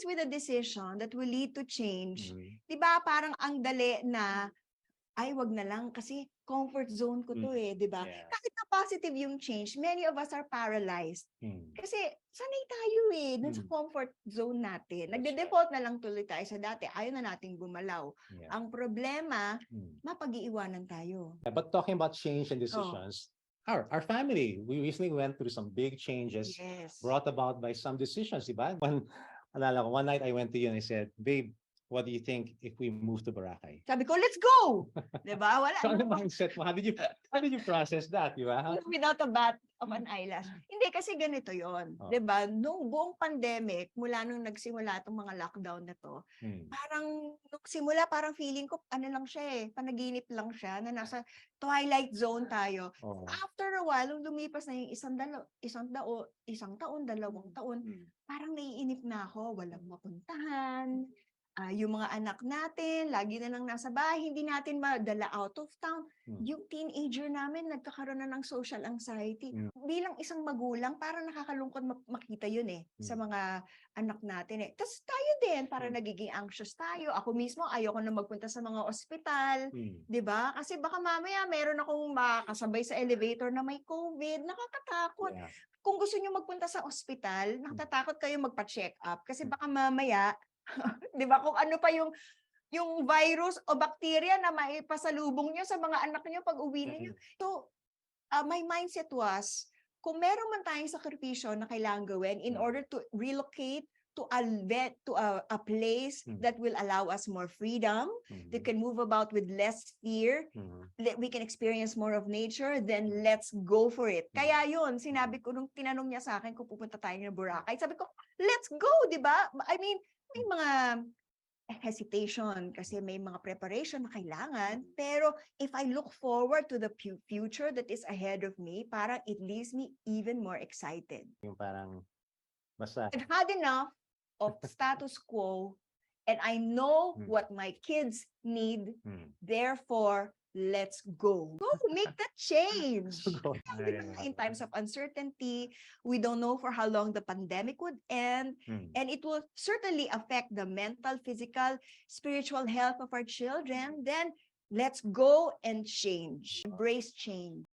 faced with a decision that will lead to change, Mm. 'di ba parang ang dali na, ay wag na lang kasi comfort zone ko to eh, 'di ba? Yeah. Kahit na positive yung change, many of us are paralyzed. Mm. Kasi sanay tayo eh, dun sa Mm. comfort zone natin. That's Nagde-default na lang tuloy tayo sa dati, ayaw na nating gumalaw. Yeah. Ang problema, Mm. mapag-iiwanan tayo. But talking about change and decisions, our family, we recently went through some big changes Yes. brought about by some decisions, di ba? Alala ko, one night I went to you and I said, babe, what do you think if we move to Boracay? Sabi ko, let's go! 'Di ba? Wala So ano namang mindset mo? How did you process that, di ba? without a bat of an eyelash. Hindi, kasi ganito yon, Oh. 'di ba? Nung buong pandemic, mula nung nagsimula itong mga lockdown na to, Mm. parang nung simula, parang feeling ko, ano lang siya eh, panaginip lang siya, na nasa twilight zone tayo. Oh. After a while, nung lumipas na yung isang taon, dalawang taon, Mm. parang naiinip na ako, walang mapuntahan. Yung mga anak natin, lagi na lang nasa bahay, hindi natin madala out of town. Mm. Yung teenager namin, nagkakaroon na ng social anxiety. Mm. Bilang isang magulang, parang nakakalungkot makita yun eh, sa mga anak natin eh. Tapos tayo din, parang nagiging anxious tayo. Ako mismo, ayoko na magpunta sa mga ospital, Mm. 'di ba? Kasi baka mamaya meron akong makakasabay sa elevator na may COVID, nakakatakot. Yeah. Kung gusto niyo magpunta sa ospital, natatakot kayo magpa-check up kasi baka mamaya, 'di ba, kung ano pa yung virus o bacteria na maipasalubong niyo sa mga anak niyo pag uwi niyo. So, my mindset was, kung meron man tayong sakripisyo na kailangan gawin in order to relocate to a place that will allow us more freedom, that can move about with less fear, that we can experience more of nature, then let's go for it. Kaya yun, sinabi ko nung tinanong niya sa akin kung pupunta tayo ng Boracay, sabi ko, let's go, di ba? I mean, may mga hesitation kasi may mga preparation na kailangan, pero if I look forward to the future that is ahead of me, parang it leaves me even more excited. Yung parang basta I've had enough of status quo, and I know what my kids need, therefore, let's go. Go, make that change. In times of uncertainty, we don't know for how long the pandemic would end, and it will certainly affect the mental, physical, spiritual health of our children. Then let's go and change. Embrace change.